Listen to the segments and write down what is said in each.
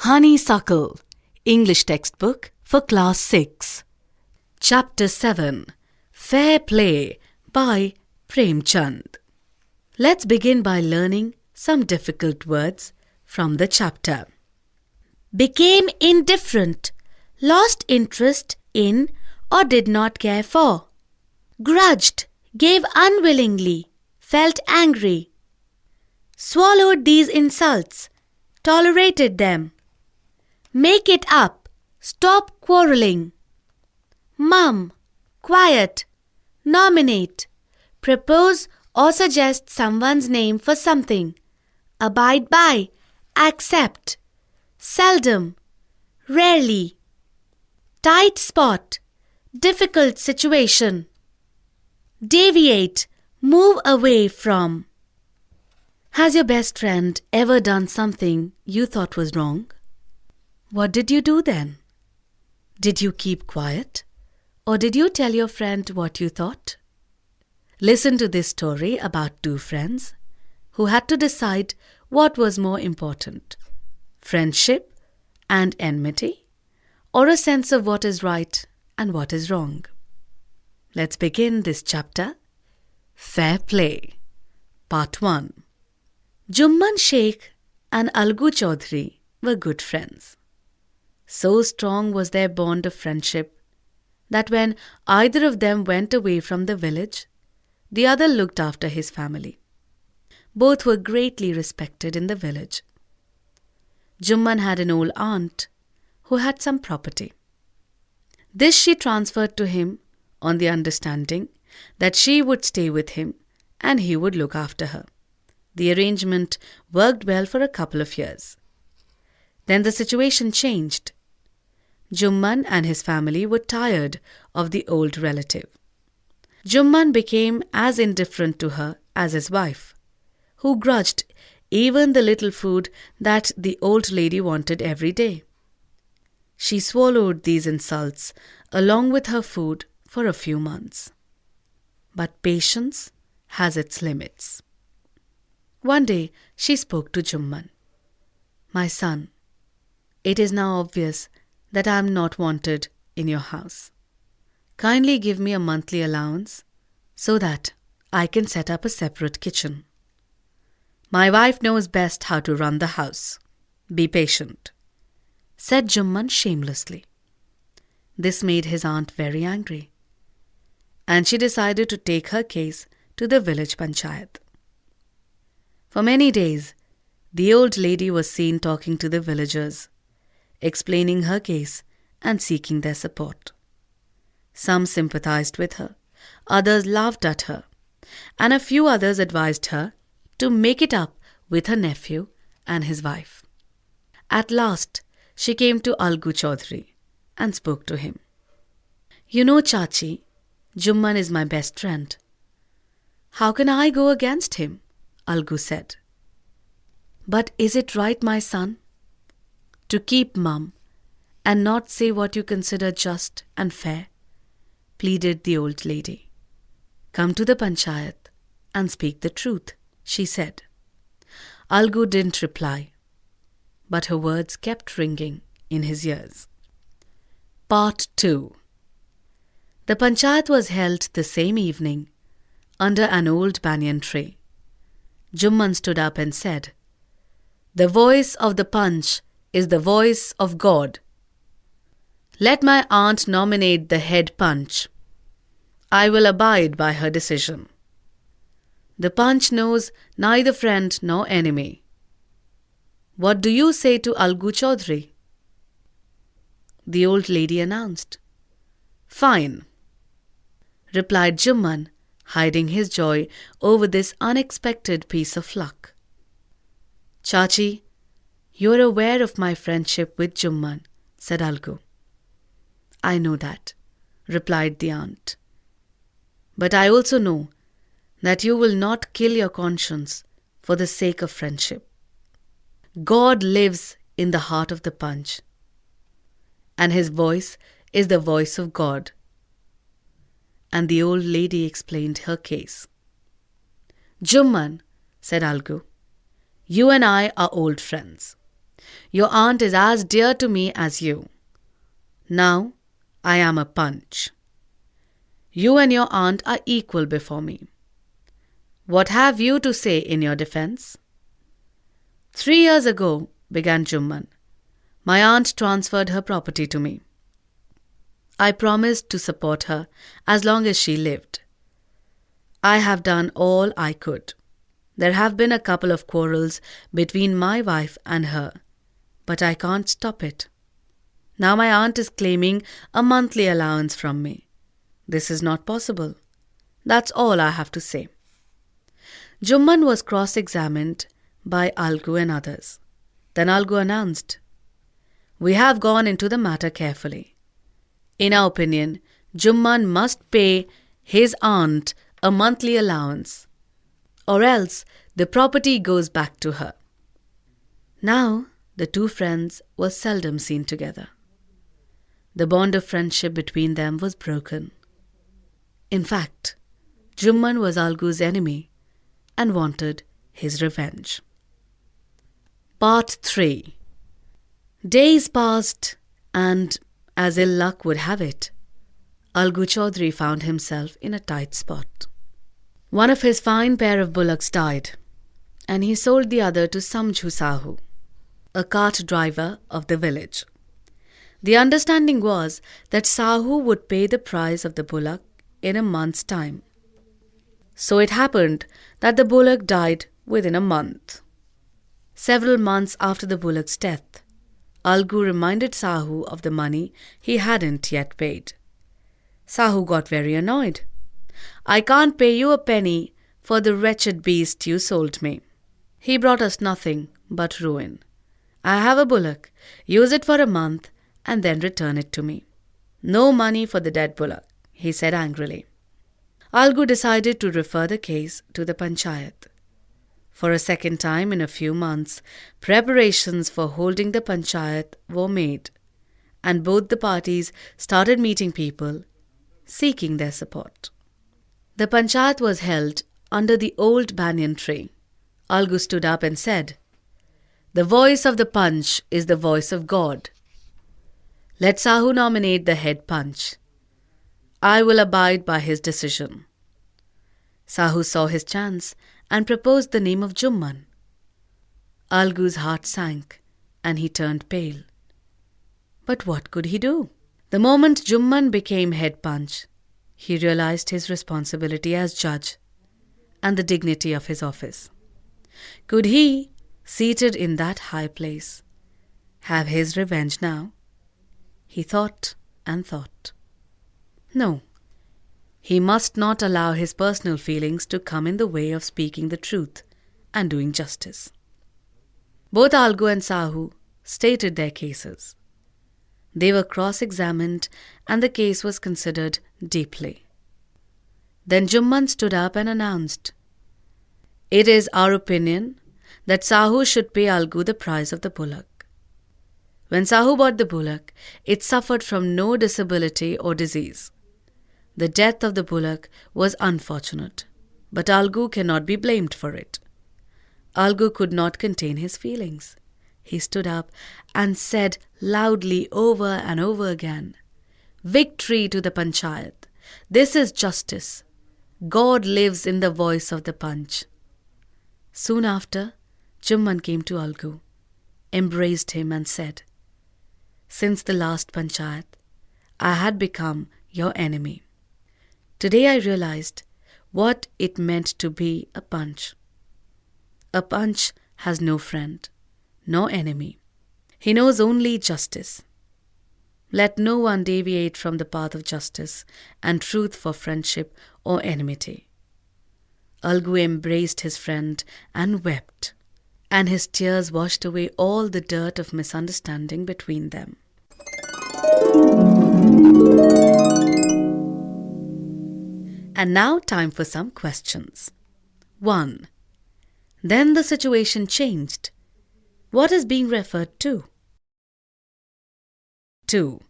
Honeysuckle, English textbook for Class 6. Chapter 7, Fair Play by Premchand. Let's begin by learning some difficult words from the chapter. Became indifferent, lost interest in or did not care for. Grudged, gave unwillingly, felt angry. Swallowed these insults, tolerated them. Make it up, stop quarreling. Mum, quiet, nominate, propose or suggest someone's name for something. Abide by, accept. Seldom, rarely. Tight spot, difficult situation. Deviate, move away from. Has your best friend ever done something you thought was wrong? What did you do then? Did you keep quiet? Or did you tell your friend what you thought? Listen to this story about two friends who had to decide what was more important, friendship and enmity, or a sense of what is right and what is wrong. Let's begin this chapter. Fair Play, Part 1. Jumman Sheikh and Algu Chaudhry were good friends. So strong was their bond of friendship that when either of them went away from the village, the other looked after his family. Both were greatly respected in the village. Jumman had an old aunt who had some property. This she transferred to him on the understanding that she would stay with him and he would look after her. The arrangement worked well for a couple of years. Then the situation changed. Jumman and his family were tired of the old relative. Jumman became as indifferent to her as his wife, who grudged even the little food that the old lady wanted every day. She swallowed these insults along with her food for a few months. But patience has its limits. One day she spoke to Jumman. "My son, it is now obvious that I am not wanted in your house. Kindly give me a monthly allowance so that I can set up a separate kitchen. My wife knows best how to run the house. Be patient," said Jumman shamelessly. This made his aunt very angry, and she decided to take her case to the village panchayat. For many days, the old lady was seen talking to the villagers, explaining her case and seeking their support. Some sympathized with her, others laughed at her, and a few others advised her to make it up with her nephew and his wife. At last, she came to Algu Chaudhry and spoke to him. "You know, Chachi, Jumman is my best friend. How can I go against him?" Algu said. "But is it right, my son, to keep mum and not say what you consider just and fair?" pleaded the old lady. "Come to the panchayat and speak the truth," she said. Algu didn't reply, but her words kept ringing in his ears. Part 2. The panchayat was held the same evening under an old banyan tree. Jumman stood up and said, "The voice of the panch is the voice of God. Let my aunt nominate the head panch. I will abide by her decision. The panch knows neither friend nor enemy. What do you say to Algu Chaudhry?" The old lady announced. "Fine," replied Jumman, hiding his joy over this unexpected piece of luck. "Chachi, you are aware of my friendship with Jumman," said Algu. "I know that," replied the aunt. "But I also know that you will not kill your conscience for the sake of friendship. God lives in the heart of the panch, and his voice is the voice of God." And the old lady explained her case. "Jumman," said Algu, "you and I are old friends. Your aunt is as dear to me as you. Now I am a Punch. You and your aunt are equal before me. What have you to say in your defense? 3 years ago, began Jumman, my aunt transferred her property to me. I promised to support her as long as she lived. I have done all I could. There have been a couple of quarrels between my wife and her, but I can't stop it. Now my aunt is claiming a monthly allowance from me. This is not possible. That's all I have to say. Jumman was cross-examined by Algu and others. Then Algu announced, "We have gone into the matter carefully. In our opinion, Jumman must pay his aunt a monthly allowance, or else the property goes back to her." Now the two friends were seldom seen together. The bond of friendship between them was broken. In fact, Jumman was Algu's enemy and wanted his revenge. Part 3. Days passed and, as ill luck would have it, Algu Chaudhry found himself in a tight spot. One of his fine pair of bullocks died, and he sold the other to Samjhu Sahu, a cart driver of the village. The understanding was that Sahu would pay the price of the bullock in a month's time. So it happened that the bullock died within a month. Several months after the bullock's death, Algu reminded Sahu of the money he hadn't yet paid. Sahu got very annoyed. "I can't pay you a penny for the wretched beast you sold me. He brought us nothing but ruin. I have a bullock. Use it for a month and then return it to me." "No money for the dead bullock," he said angrily. Algu decided to refer the case to the Panchayat. For a second time in a few months, preparations for holding the Panchayat were made, and both the parties started meeting people, seeking their support. The Panchayat was held under the old banyan tree. Algu stood up and said, "The voice of the Panch is the voice of God. Let Sahu nominate the head Panch. I will abide by his decision." Sahu saw his chance and proposed the name of Jumman. Algu's heart sank and he turned pale. But what could he do? The moment Jumman became head Panch, he realized his responsibility as judge and the dignity of his office. Could he, seated in that high place, have his revenge now? He thought and thought. No, he must not allow his personal feelings to come in the way of speaking the truth and doing justice. Both Algu and Sahu stated their cases. They were cross-examined and the case was considered deeply. Then Jumman stood up and announced, "It is our opinion that Sahu should pay Algu the price of the bullock. When Sahu bought the bullock, it suffered from no disability or disease. The death of the bullock was unfortunate, but Algu cannot be blamed for it." Algu could not contain his feelings. He stood up and said loudly over and over again, "Victory to the Panchayat! This is justice. God lives in the voice of the Panch." Soon after, Jumman came to Algu, embraced him and said, "Since the last Panchayat, I had become your enemy. Today I realized what it meant to be a Panch. A Panch has no friend, no enemy. He knows only justice. Let no one deviate from the path of justice and truth for friendship or enmity." Algu embraced his friend and wept, and his tears washed away all the dirt of misunderstanding between them. And now time for some questions. 1. Then the situation changed. What is being referred to? 2.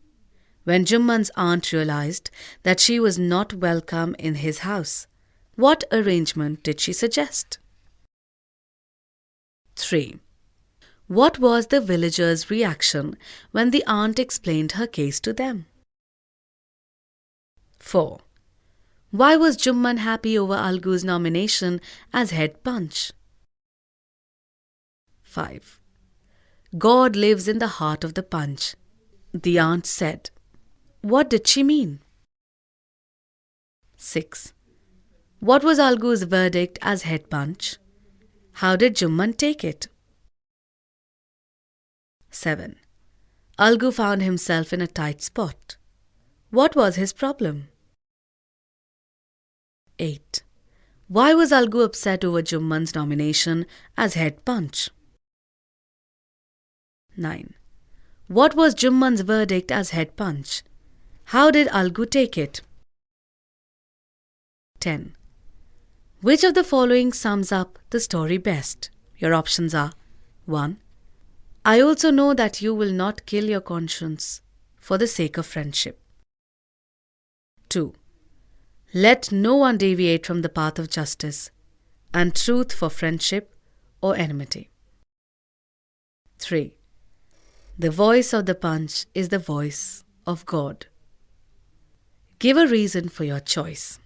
When Jumman's aunt realized that she was not welcome in his house, what arrangement did she suggest? 3. What was the villagers' reaction when the aunt explained her case to them? 4. Why was Jumman happy over Algu's nomination as head punch? 5. God lives in the heart of the punch, the aunt said. What did she mean? 6. What was Algu's verdict as head punch? How did Jumman take it? 7. Algu found himself in a tight spot. What was his problem? 8. Why was Algu upset over Jumman's nomination as head punch? 9. What was Jumman's verdict as head punch? How did Algu take it? 10. Which of the following sums up the story best? Your options are 1. I also know that you will not kill your conscience for the sake of friendship. 2. Let no one deviate from the path of justice and truth for friendship or enmity. 3. The voice of the punch is the voice of God. Give a reason for your choice.